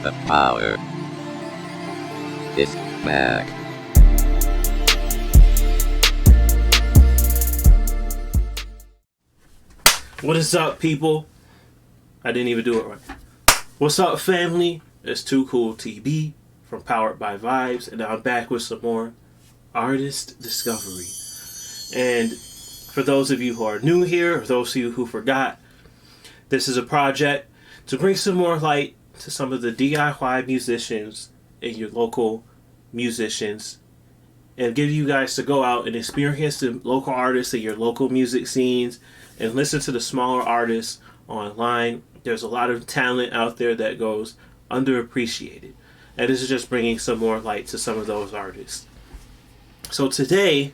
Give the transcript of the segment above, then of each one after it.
The power is back. What is up, people? I didn't even do it right. What's up, family? It's Too Cool TB from Powered by Vibes, and I'm back with some more artist discovery. And for those of you who are new here, or those of you who forgot, this is a project to bring some more light to some of the DIY musicians and your local musicians, and give you guys to go out and experience the local artists in your local music scenes and listen to the smaller artists online. There's a lot of talent out there that goes underappreciated, and this is just bringing some more light to some of those artists. So today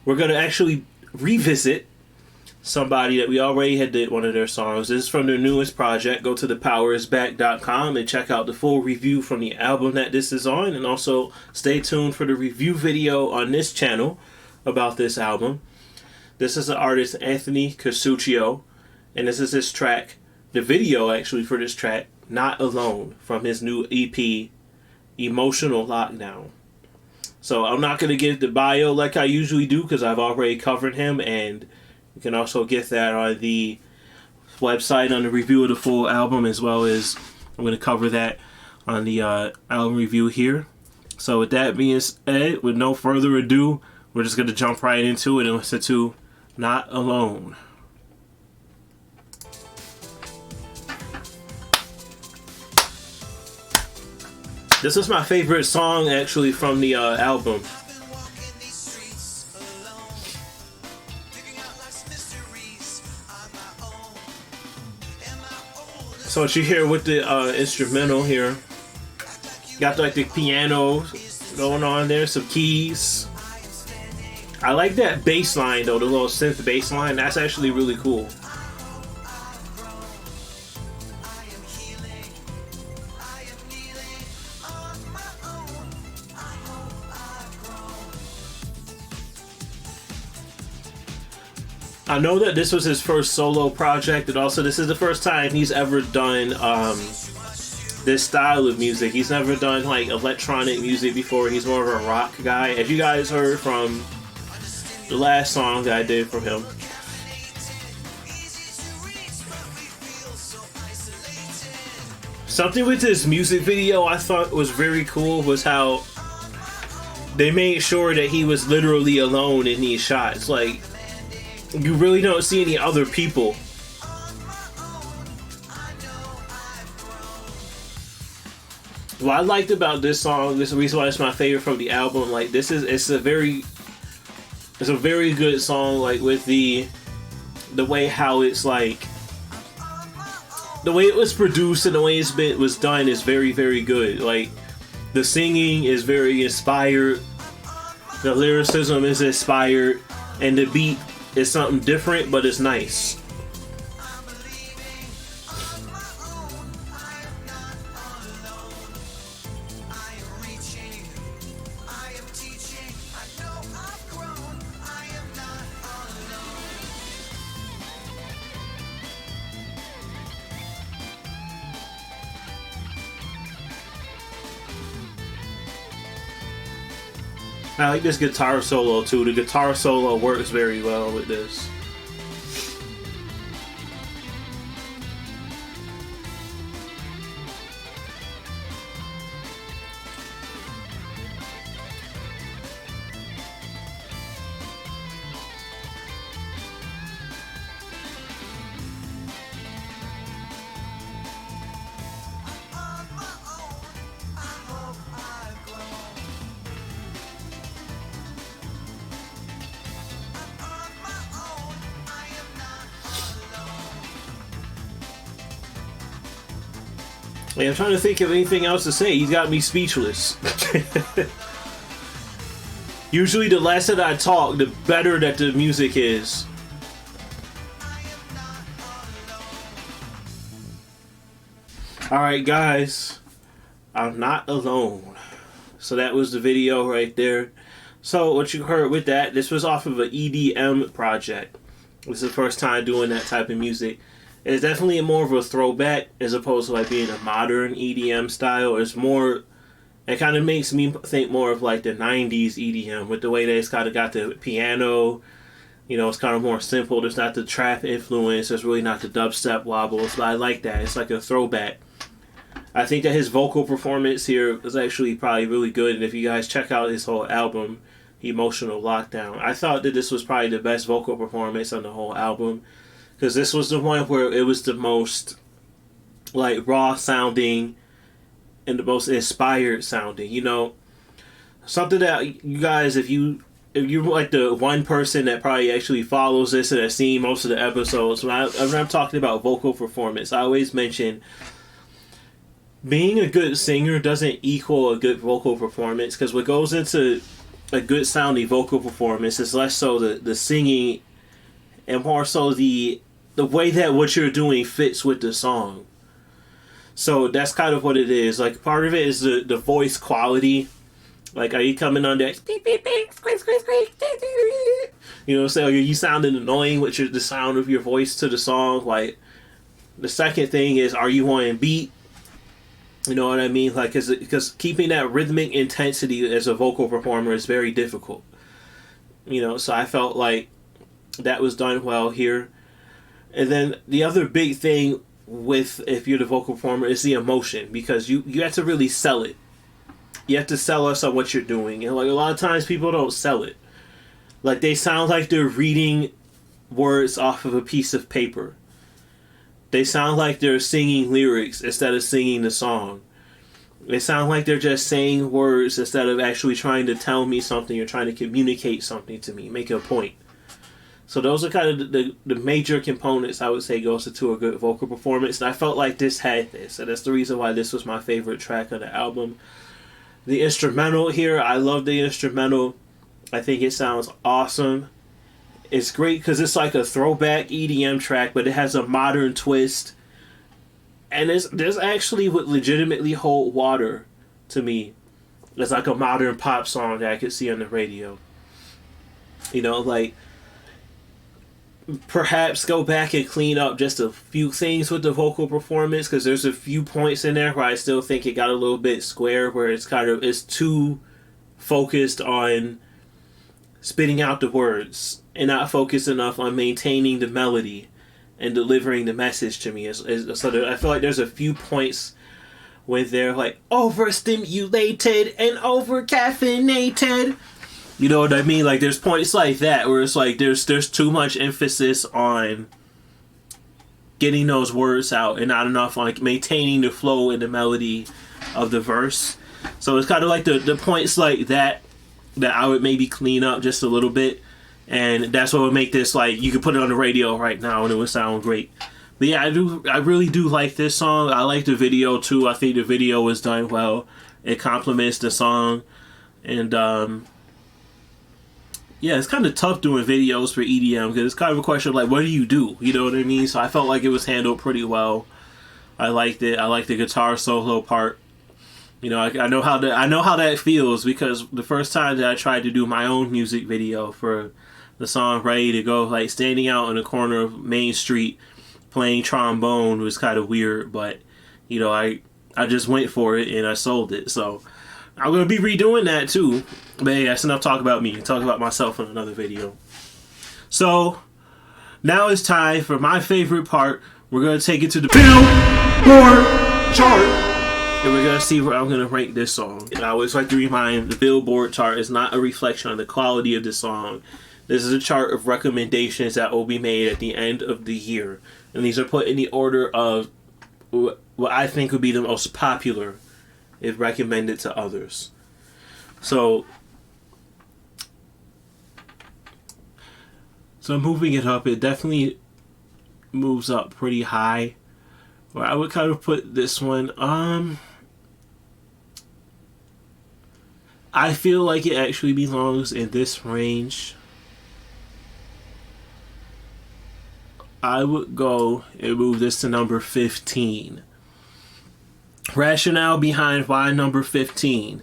we're going to actually revisit somebody that we already had did one of their songs. This is from their newest project. Go to thepowerisback.com and check out the full review from the album that this is on, and also stay tuned for the review video on this channel about this album. This is the artist Anthony Casuccio, and this is his track, the video actually for this track, Not Alone, from his new EP, Emotional Lockdown. So I'm not going to give the bio like I usually do because I've already covered him, and you can also get that on the website on the review of the full album, as well as I'm going to cover that on the album review here. So with that being said, with no further ado, we're just going to jump right into it and listen to Not Alone. This is my favorite song actually from the album. So what you hear with the instrumental here, got like the piano going on there, some keys. I like that bass line though, the little synth bass line. That's actually really cool. I know that this was his first solo project, and also this is the first time he's ever done this style of music. He's never done like electronic music before. He's more of a rock guy, as you guys heard from the last song that I did for him. Something with this music video I thought was very cool was how they made sure that he was literally alone in these shots. Like, you really don't see any other people. What I liked about this song, this is the reason why it's my favorite from the album, like it's a very good song, like with the way how it's like, the way it was produced and the way it was done is very, very good. Like, the singing is very inspired, the lyricism is inspired, and the beat is something different, but it's nice. I like this guitar solo too. The guitar solo works very well with this. Like, I'm trying to think of anything else to say. He's got me speechless. Usually the less that I talk, the better that the music is. Alright guys, I'm not alone. So that was the video right there. So what you heard with that, this was off of an EDM project. This is the first time doing that type of music. It's definitely more of a throwback as opposed to like being a modern EDM style. It's more, it kind of makes me think more of like the 90s EDM with the way that it's kind of got the piano. It's kind of more simple. There's not the trap influence. There's really not the dubstep wobbles. But I like that. It's like a throwback. I think that his vocal performance here is actually probably really good. And if you guys check out his whole album, Emotional Lockdown, I thought that this was probably the best vocal performance on the whole album. Because this was the one where it was the most like raw sounding and the most inspired sounding. Something that you guys, if you're like the one person that probably actually follows this and has seen most of the episodes, when I'm talking about vocal performance, I always mention being a good singer doesn't equal a good vocal performance, because what goes into a good sounding vocal performance is less so the singing and more so the way that what you're doing fits with the song. So that's kind of what it is. Like, part of it is the voice quality. Like, are you coming on that? So are you sounding annoying with the sound of your voice to the song? Like, the second thing is, are you on beat? You know what I mean? Like, because keeping that rhythmic intensity as a vocal performer is very difficult. So I felt like that was done well here. And then the other big thing with, if you're the vocal performer, is the emotion, because you have to really sell it. You have to sell us on what you're doing. And like, a lot of times people don't sell it. Like, they sound like they're reading words off of a piece of paper. They sound like they're singing lyrics instead of singing the song. They sound like they're just saying words instead of actually trying to tell me something or trying to communicate something to me, make a point. So those are kind of the major components I would say goes into a good vocal performance. And I felt like this had this. And that's the reason why this was my favorite track on the album. The instrumental here, I love the instrumental. I think it sounds awesome. It's great because it's like a throwback EDM track, but it has a modern twist. And there's actually what legitimately hold water to me. It's like a modern pop song that I could see on the radio. Like, perhaps go back and clean up just a few things with the vocal performance, because there's a few points in there where I still think it got a little bit square, where it's too focused on spitting out the words and not focused enough on maintaining the melody and delivering the message to me. So I feel like there's a few points where they're like overstimulated and overcaffeinated. You know what I mean? Like, there's points like that where it's like there's too much emphasis on getting those words out and not enough on like maintaining the flow and the melody of the verse. So it's kind of like the points like that I would maybe clean up just a little bit, and that's what would make this, like, you could put it on the radio right now and it would sound great. But yeah, I really do like this song. I like the video too. I think the video was done well. It complements the song, and yeah, it's kind of tough doing videos for EDM because it's kind of a question of like, what do? You know what I mean? So I felt like it was handled pretty well. I liked it. I liked the guitar solo part. I know how that feels, because the first time that I tried to do my own music video for the song "Ready to Go," like, standing out in the corner of Main Street playing trombone was kind of weird, but I just went for it and I sold it. So I'm gonna be redoing that too. But hey, that's enough talk about me. Talk about myself in another video. So now it's time for my favorite part. We're gonna take it to the Billboard Chart. And we're going to see where I'm going to rank this song. And I always like to remind, the Billboard Chart is not a reflection on the quality of the song. This is a chart of recommendations that will be made at the end of the year. And these are put in the order of what I think would be the most popular if recommended to others. So moving it up, it definitely moves up pretty high. Where I would kind of put this one, I feel like it actually belongs in this range. I would go and move this to number 15. Rationale behind why number 15.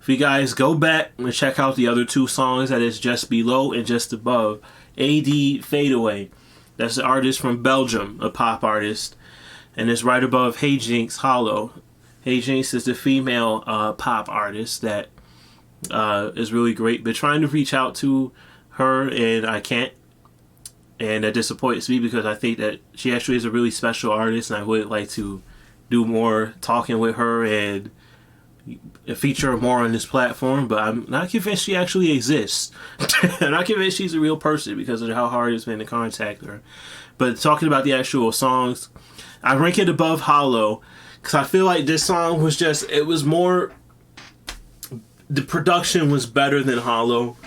If you guys go back and check out the other two songs that is just below and just above, AD Fade Away. That's an artist from Belgium, a pop artist. And it's right above Hey Jinx, Hollow. Hey Jinx is the female pop artist that is really great. Been trying to reach out to her and I can't. And that disappoints me because I think that she actually is a really special artist and I would like to do more talking with her and feature her more on this platform, but I'm not convinced she actually exists. I'm not convinced she's a real person because of how hard it's been to contact her. But talking about the actual songs, I rank it above Hollow because I feel like this song was just, it was more, the production was better than Hollow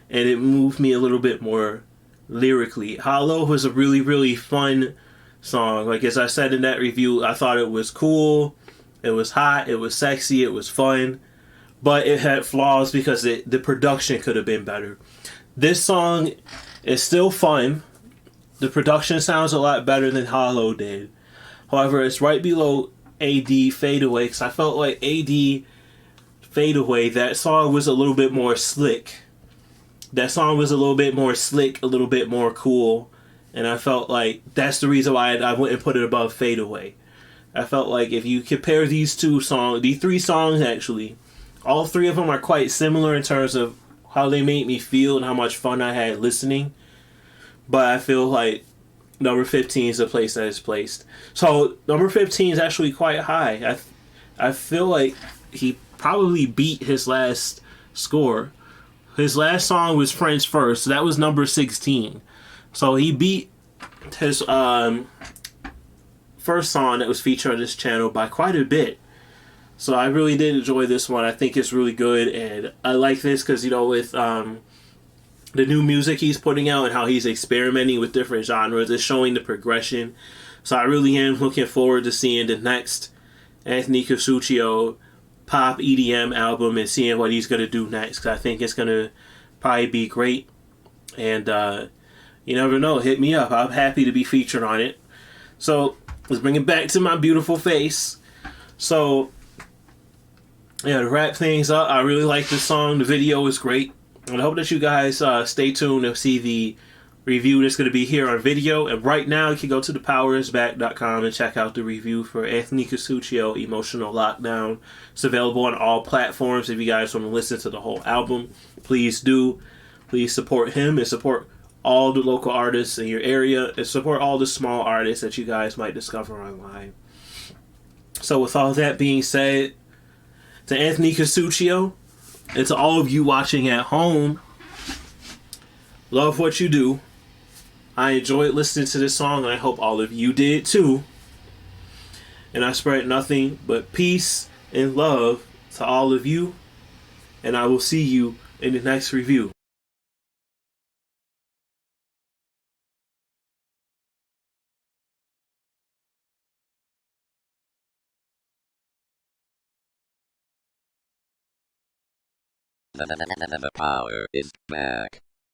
and it moved me a little bit more lyrically. Hollow was a really, really fun song. Like as I said in that review, I thought it was cool, it was hot, it was sexy, it was fun, but it had flaws because the production could have been better. This song is still fun. The production sounds a lot better than Hollow did. However, it's right below AD Fade Away because I felt like AD Fade Away, that song was a little bit more slick. That song was a little bit more slick, a little bit more cool. And I felt like that's the reason why I wouldn't put it above Fade Away. I felt like if you compare these two songs, these three songs actually, all three of them are quite similar in terms of how they made me feel and how much fun I had listening. But I feel like number 15 is the place that it's placed. So number 15 is actually quite high. I feel like he probably beat his last score. His last song was Friends First, so that was number 16. So he beat his first song that was featured on this channel by quite a bit. So I really did enjoy this one. I think it's really good, and I like this because, you know, with the new music he's putting out and how he's experimenting with different genres, it's showing the progression. So I really am looking forward to seeing the next Anthony Casuccio pop EDM album and seeing what he's going to do next. I think it's going to probably be great. And you never know, hit me up. I'm happy to be featured on it. So let's bring it back to my beautiful face. So yeah, to wrap things up, I really like this song. The video is great. And I hope that you guys stay tuned to see the review that's going to be here on video. And right now, you can go to thepowerisback.com and check out the review for Anthony Casuccio, Emotional Lockdown. It's available on all platforms. If you guys want to listen to the whole album, please do. Please support him and support all the local artists in your area and support all the small artists that you guys might discover online. So with all that being said, to Anthony Casuccio and to all of you watching at home, love what you do. I enjoyed listening to this song and I hope all of you did too. And I spread nothing but peace and love to all of you. And I will see you in the next review. The power is back.